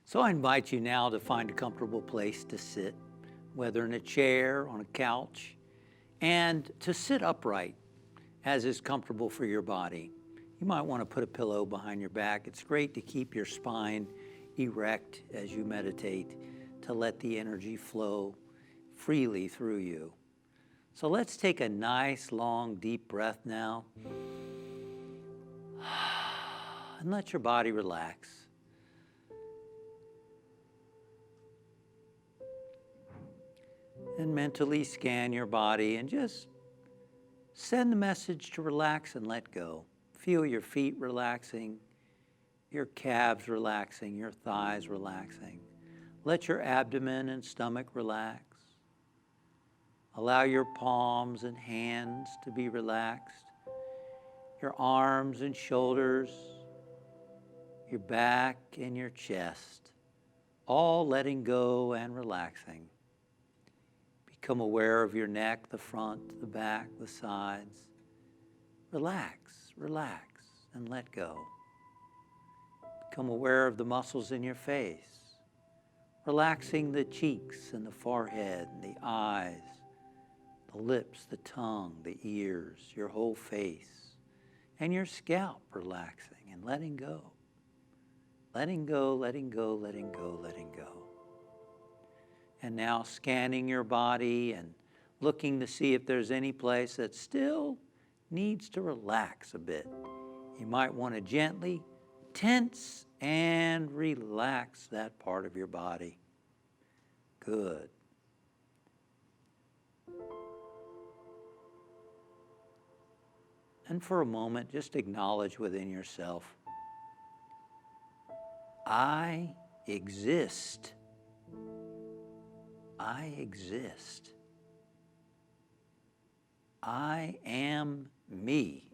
So I invite you now to find a comfortable place to sit, whether in a chair, on a couch, and to sit upright as is comfortable for your body. You might want to put a pillow behind your back. It's great to keep your spine erect as you meditate, to let the energy flow freely through you. So let's take a nice, long, deep breath now. And let your body relax. And mentally scan your body and just send the message to relax and let go. Feel your feet relaxing, your calves relaxing, your thighs relaxing. Let your abdomen and stomach relax. Allow your palms and hands to be relaxed, your arms and shoulders, your back and your chest, all letting go and relaxing. Become aware of your neck, the front, the back, the sides. Relax, relax, and let go. Become aware of the muscles in your face, relaxing the cheeks and the forehead and the eyes, the lips, the tongue, the ears, your whole face, and your scalp relaxing and letting go. Letting go, letting go, letting go, letting go. And now scanning your body and looking to see if there's any place that still needs to relax a bit. You might want to gently tense and relax that part of your body. Good. And for a moment, just acknowledge within yourself, I exist. I exist. I am me.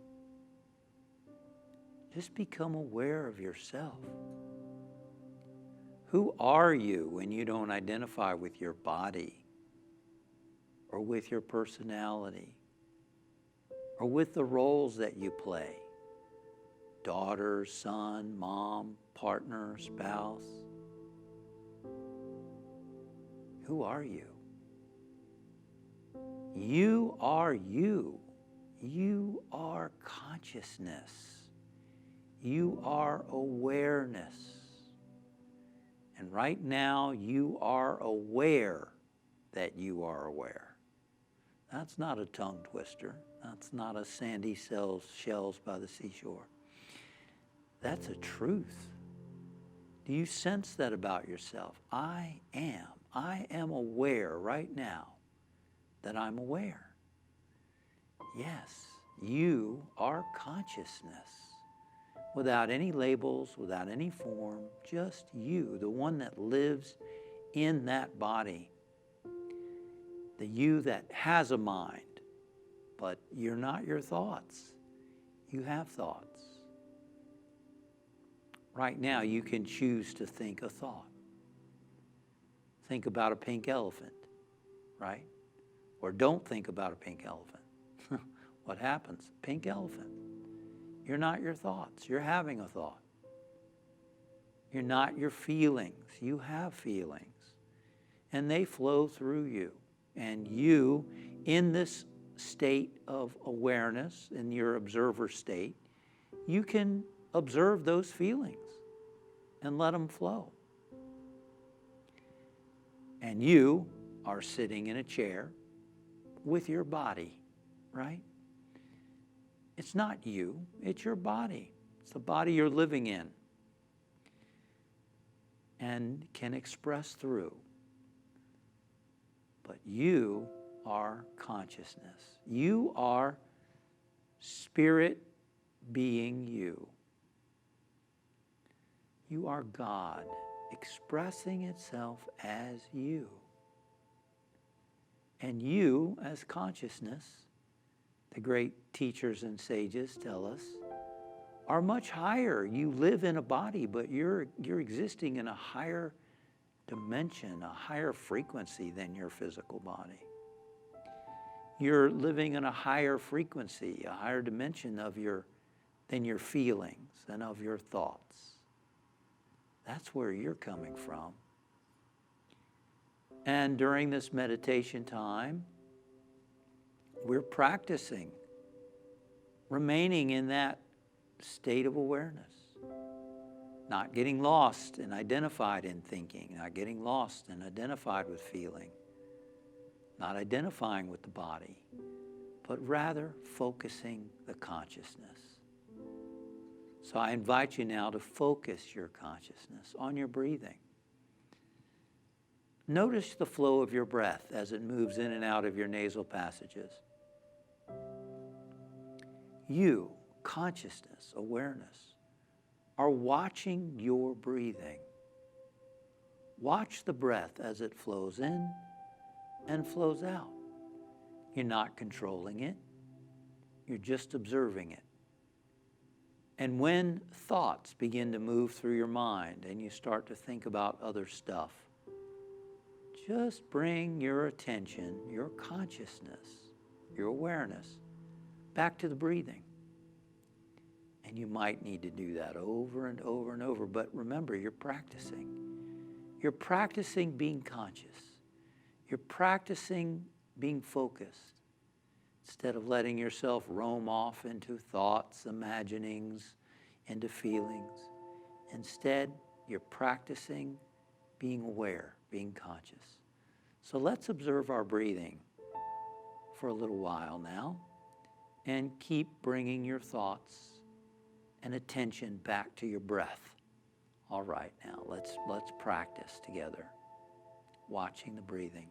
Just become aware of yourself. Who are you when you don't identify with your body or with your personality or with the roles that you play? Daughter, son, mom, partner, spouse. Who are you? You are you. You are consciousness. You are awareness. And right now, you are aware that you are aware. That's not a tongue twister. That's not a sandy shells by the seashore. That's a truth. Do you sense that about yourself? I am aware right now that I'm aware. Yes, you are consciousness. Without any labels, without any form, just you, the one that lives in that body. The you that has a mind, but you're not your thoughts. You have thoughts. Right now, you can choose to think a thought. Think about a pink elephant, right? Or don't think about a pink elephant. What happens? Pink elephant. You're not your thoughts. You're having a thought. You're not your feelings. You have feelings. And they flow through you. And you, in this state of awareness, in your observer state, you can observe those feelings and let them flow. And you are sitting in a chair with your body, right? It's not you, it's your body. It's the body you're living in and can express through. But you are consciousness. You are spirit being you. You are God expressing itself as you. And you, as consciousness, the great teachers and sages tell us, are much higher. You live in a body, but you're existing in a higher dimension, a higher frequency than your physical body. You're living in a higher frequency, a higher dimension than your feelings and of your thoughts. That's where you're coming from. And during this meditation time, we're practicing remaining in that state of awareness, not getting lost and identified in thinking, not getting lost and identified with feeling, not identifying with the body, but rather focusing the consciousness. So I invite you now to focus your consciousness on your breathing. Notice the flow of your breath as it moves in and out of your nasal passages. You, consciousness, awareness, are watching your breathing. Watch the breath as it flows in and flows out. You're not controlling it. You're just observing it. And when thoughts begin to move through your mind and you start to think about other stuff, just bring your attention, your consciousness, your awareness back to the breathing. And you might need to do that over and over and over. But remember, you're practicing. You're practicing being conscious. You're practicing being focused instead of letting yourself roam off into thoughts, imaginings, into feelings. Instead, you're practicing being aware, being conscious. So let's observe our breathing for a little while now and keep bringing your thoughts and attention back to your breath. All right, now let's practice together, watching the breathing.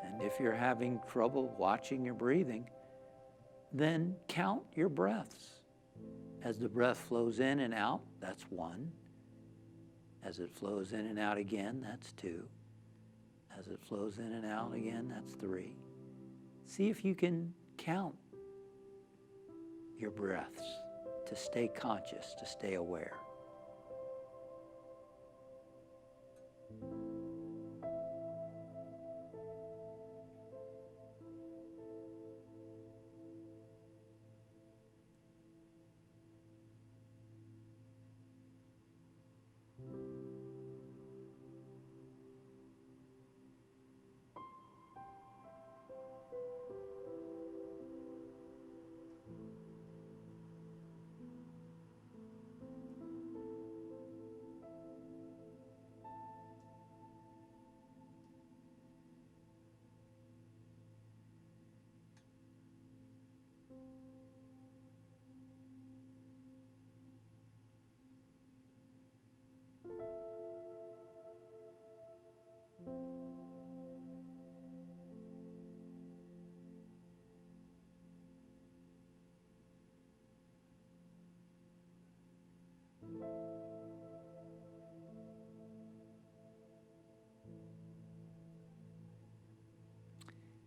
And if you're having trouble watching your breathing, then count your breaths. As the breath flows in and out, that's 1. As it flows in and out again, that's 2. As it flows in and out again, that's 3. See if you can count your breaths to stay conscious, to stay aware.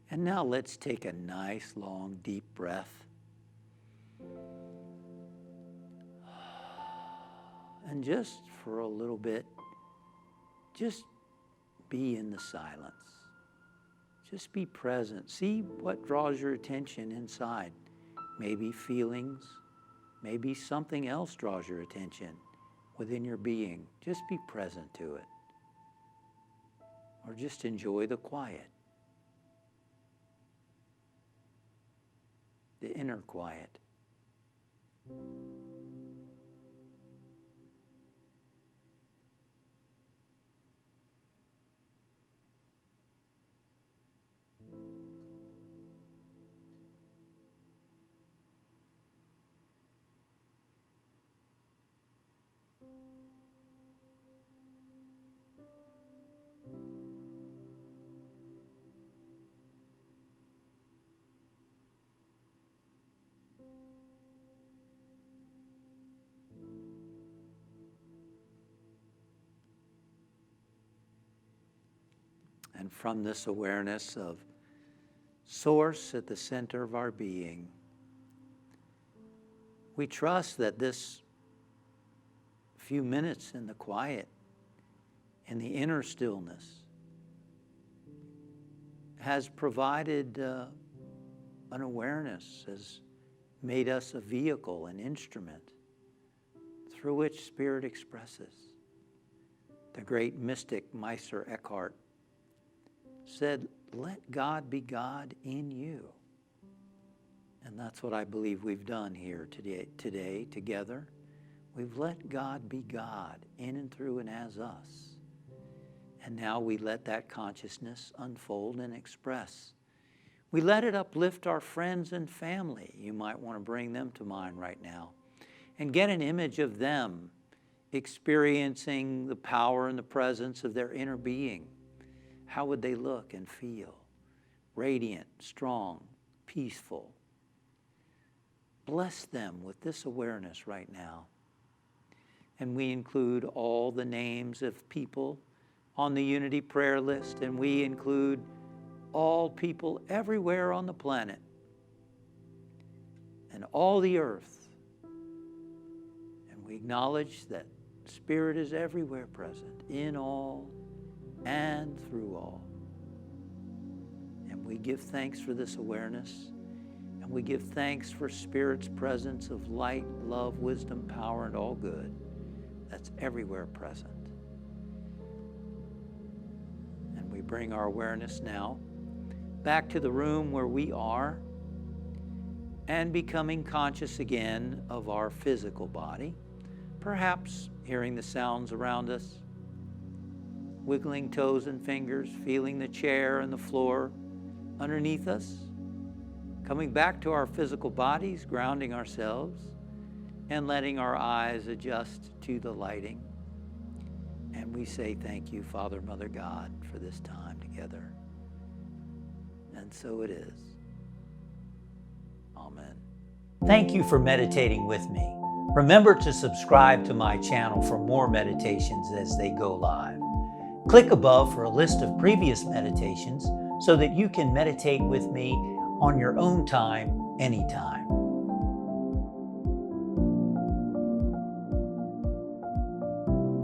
And now let's take a nice, long, deep breath. And just for a little bit, just be in the silence. Just be present. See what draws your attention inside. Maybe feelings, maybe something else draws your attention within your being. Just be present to it. Or just enjoy the quiet. The inner quiet. And from this awareness of Source at the center of our being, we trust that this few minutes in the quiet, in the inner stillness, has provided an awareness, has made us a vehicle, an instrument through which Spirit expresses. The great mystic Meister Eckhart said, "Let God be God in you." And that's what I believe we've done here today together. We've let God be God in and through and as us. And now we let that consciousness unfold and express. We let it uplift our friends and family. You might want to bring them to mind right now and get an image of them experiencing the power and the presence of their inner being. How would they look and feel? Radiant, strong, peaceful. Bless them with this awareness right now. And we include all the names of people on the Unity prayer list, and we include all people everywhere on the planet and all the earth. And we acknowledge that Spirit is everywhere present, in all and through all. And we give thanks for this awareness, and we give thanks for Spirit's presence of light, love, wisdom, power, and all good that's everywhere present. And we bring our awareness now back to the room where we are and becoming conscious again of our physical body, perhaps hearing the sounds around us, wiggling toes and fingers, feeling the chair and the floor underneath us, coming back to our physical bodies, grounding ourselves, and letting our eyes adjust to the lighting. And we say thank you, Father, Mother, God, for this time together. And so it is. Amen. Thank you for meditating with me. Remember to subscribe to my channel for more meditations as they go live. Click above for a list of previous meditations so that you can meditate with me on your own time, anytime.